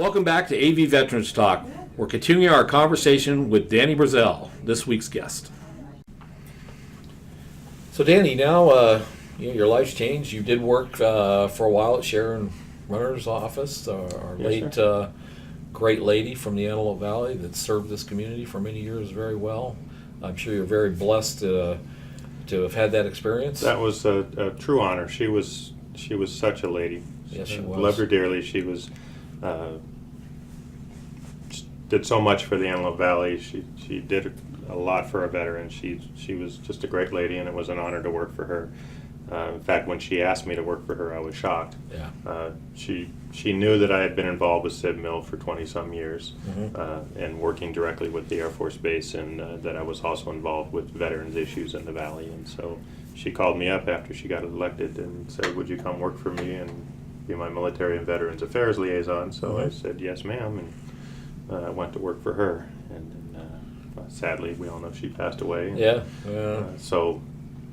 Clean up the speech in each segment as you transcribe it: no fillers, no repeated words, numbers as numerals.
Welcome back to AV Veterans Talk. We're continuing our conversation with Danny Bazzell, this week's guest. So Danny, now your life's changed. You did work for a while at Sharon Runner's office, our late great lady from the Antelope Valley that served this community for many years very well. I'm sure you're very blessed to have had that experience. That was a true honor. She was such a lady. Yes, she was. Loved her dearly. She was did so much for the Antelope Valley. She did a lot for our veterans. She was just a great lady, and it was an honor to work for her. In fact, when she asked me to work for her, I was shocked. Yeah. She knew that I had been involved with Civ Mill for 20-some years, and working directly with the Air Force Base, and that I was also involved with veterans issues in the Valley. And so she called me up after she got elected and said, "Would you come work for me and be my military and veterans affairs liaison?" So I said, "Yes, ma'am," and I went to work for her. And sadly, we all know she passed away. Yeah. So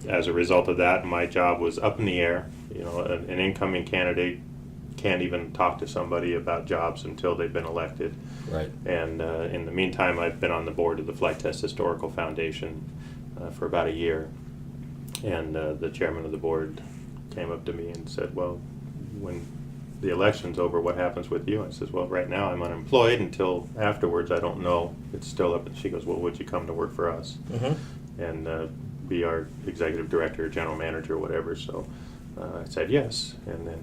as a result of that, my job was up in the air. You know, an incoming candidate can't even talk to somebody about jobs until they've been elected. Right. And in the meantime, I've been on the board of the Flight Test Historical Foundation for about a year. And the chairman of the board came up to me and said, "Well, when the election's over, what happens with you?" I says, "Well, right now I'm unemployed until afterwards. I don't know. It's still up." And she goes, "Well, would you come to work for us and be our executive director, or general manager, or whatever?" So I said yes, and then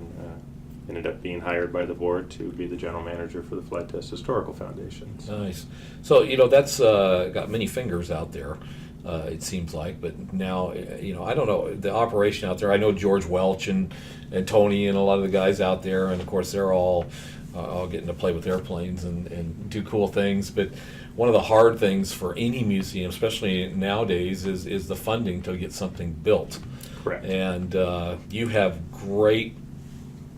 ended up being hired by the board to be the general manager for the Flight Test Historical Foundation. Nice. So, that's got many fingers out there, it seems like. But now, I don't know, the operation out there, I know George Welch and Tony and a lot of the guys out there, and of course they're all getting to play with airplanes and do cool things. But one of the hard things for any museum, especially nowadays, is the funding to get something built. Correct. And you have great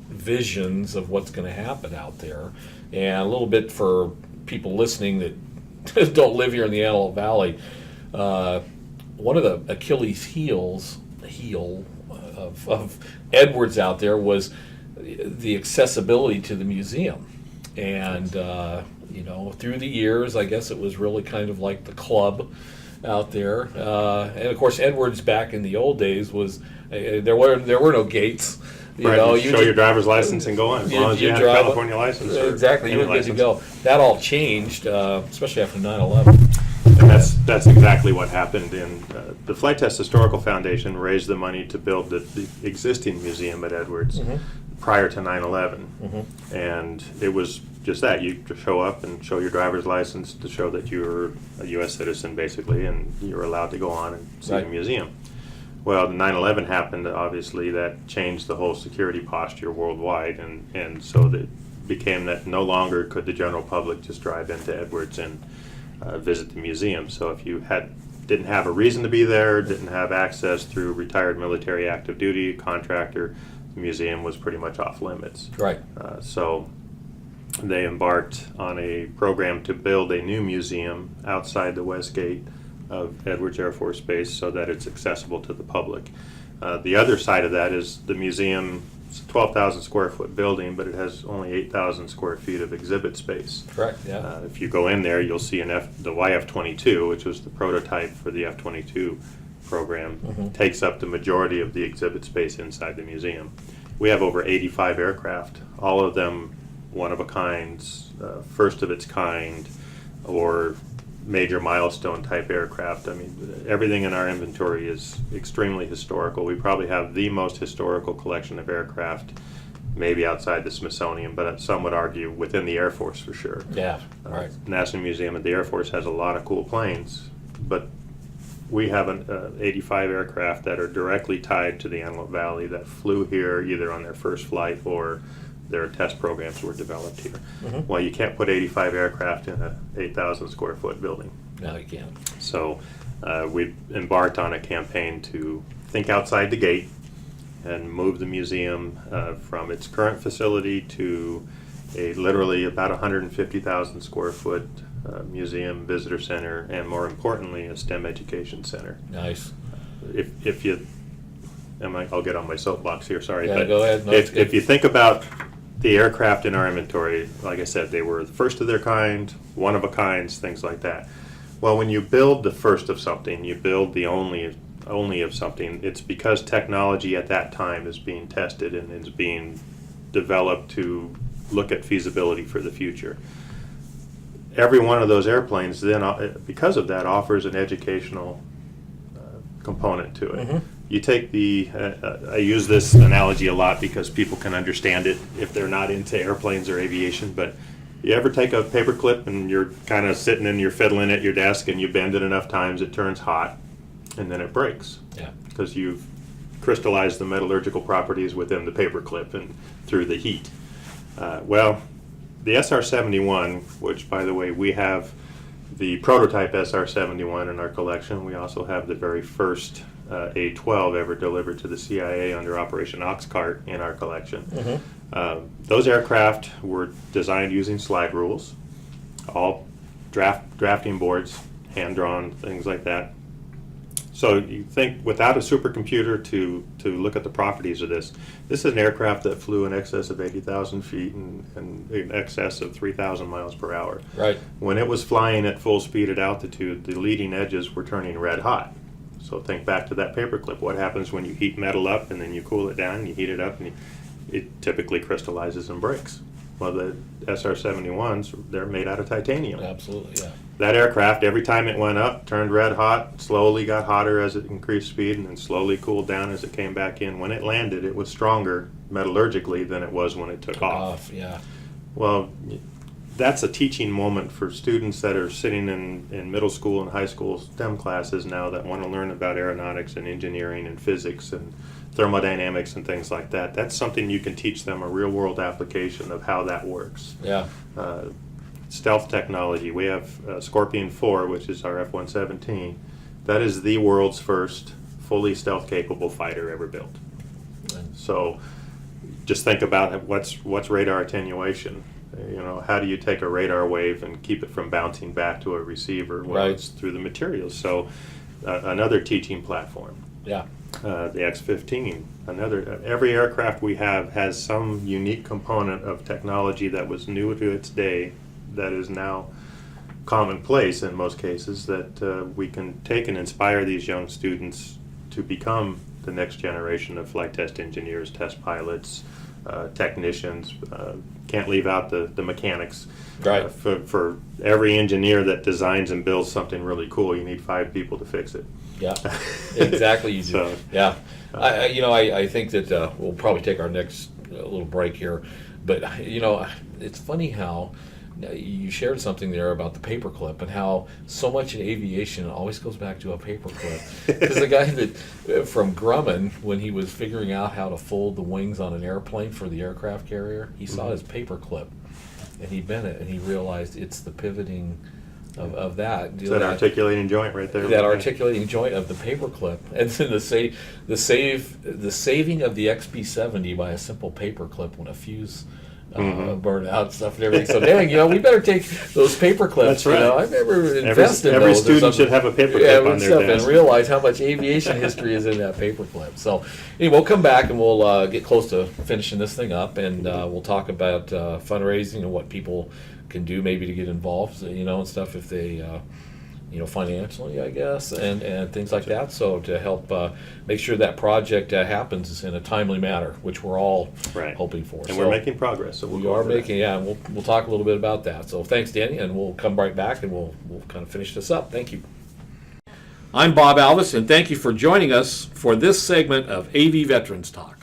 visions of what's going to happen out there. And a little bit for people listening that don't live here in the Antelope Valley, one of the Achilles heel of Edwards out there was the accessibility to the museum. And through the years, I guess it was really kind of like the club out there. And of course, Edwards back in the old days was there were no gates. You show your driver's license and go on, as long as you have a California license. Exactly, you were good to go. That all changed, especially after 9/11. And that's exactly what happened. In the Flight Test Historical Foundation raised the money to build the existing museum at Edwards prior to 9/11, and it was just that. You show up and show your driver's license to show that you're a U.S. citizen, basically, and you're allowed to go on and see the museum. Well, 9/11 happened, obviously. That changed the whole security posture worldwide, and so it became that no longer could the general public just drive into Edwards and visit the museum. So if you didn't have a reason to be there, didn't have access through retired military active duty contractor, the museum was pretty much off limits. Right. So they embarked on a program to build a new museum outside the west gate of Edwards Air Force Base so that it's accessible to the public. The other side of that is the museum. It's a 12,000 square foot building, but it has only 8,000 square feet of exhibit space. Correct, yeah. If you go in there, you'll see the YF-22, which was the prototype for the F-22 program, takes up the majority of the exhibit space inside the museum. We have over 85 aircraft, all of them one of a kind, first of its kind, or major milestone type aircraft. I mean, everything in our inventory is extremely historical. We probably have the most historical collection of aircraft, maybe outside the Smithsonian, but some would argue within the Air Force for sure. Yeah, right. National Museum of the Air Force has a lot of cool planes, but we have 85 aircraft that are directly tied to the Antelope Valley that flew here either on their first flight or their test programs were developed here. Well, you can't put 85 aircraft in a 8,000 square foot building. No, you can't. So we embarked on a campaign to think outside the gate and move the museum from its current facility to a literally about 150,000 square foot museum, visitor center, and more importantly, a STEM education center. Nice. I'll get on my soapbox here, sorry. Yeah, but go ahead. No, if you think about the aircraft in our inventory, like I said, they were the first of their kind, one of a kinds, things like that. Well, when you build the first of something, you build the only of something, it's because technology at that time is being tested and is being developed to look at feasibility for the future. Every one of those airplanes then, because of that, offers an educational component to it. Mm-hmm. You take I use this analogy a lot because people can understand it if they're not into airplanes or aviation, but you ever take a paper clip and you're kind of sitting and you're fiddling at your desk and you bend it enough times, it turns hot, and then it breaks. Yeah. Because you've crystallized the metallurgical properties within the paper clip and through the heat. Well, the SR-71, which, by the way, we have the prototype SR-71 in our collection. We also have the very first A-12 ever delivered to the CIA under Operation Oxcart in our collection. Mm-hmm. Those aircraft were designed using slide rules, all drafting boards, hand-drawn, things like that. So you think without a supercomputer to look at the properties of this is an aircraft that flew in excess of 80,000 feet and in excess of 3,000 miles per hour. Right. When it was flying at full speed at altitude, the leading edges were turning red hot. So think back to that paperclip. What happens when you heat metal up and then you cool it down, and you heat it up, and it typically crystallizes and breaks. Well, the SR-71s, they're made out of titanium. Absolutely, yeah. That aircraft, every time it went up, turned red hot, slowly got hotter as it increased speed, and then slowly cooled down as it came back in. When it landed, it was stronger metallurgically than it was when it took off. Yeah. Well, that's a teaching moment for students that are sitting in middle school and high school STEM classes now that want to learn about aeronautics and engineering and physics and thermodynamics and things like that. That's something you can teach them, a real-world application of how that works. Yeah. Stealth technology. We have Scorpion 4, which is our F-117. That is the world's first fully stealth-capable fighter ever built. So just think about what's radar attenuation. You know, how do you take a radar wave and keep it from bouncing back to a receiver? Well, right. It's through the materials. So another teaching platform. Yeah. The X-15. Every aircraft we have has some unique component of technology that was new to its day that is now commonplace in most cases, that we can take and inspire these young students to become the next generation of flight test engineers, test pilots, technicians. Can't leave out the mechanics. Right. For every engineer that designs and builds something really cool, you need 5 people to fix it. Yeah, exactly. You do. So, yeah, I think that we'll probably take our next little break here, but it's funny how you shared something there about the paperclip and how so much in aviation always goes back to a paperclip. Because the guy that from Grumman, when he was figuring out how to fold the wings on an airplane for the aircraft carrier, he saw his paperclip, and he bent it, and he realized it's the pivoting of that. It's that articulating joint right there. That articulating joint of the paperclip, and then the saving of the XP-70 by a simple paperclip when a fuse burned out and stuff and everything. So dang, we better take those paper clips. That's right. I remember investing every those. Student should have a paper clip on their desk. And realize how much aviation history is in that paper clip. So anyway, we'll come back and we'll get close to finishing this thing up, and we'll talk about fundraising and what people can do maybe to get involved, and stuff if they financially, I guess, and things like that. So to help make sure that project happens in a timely manner, which we're all hoping for. And we're making progress. So we are making, and we'll talk a little bit about that. So thanks, Danny, and we'll come right back and we'll kind of finish this up. Thank you. I'm Bob Alvis, and thank you for joining us for this segment of AV Veterans Talk.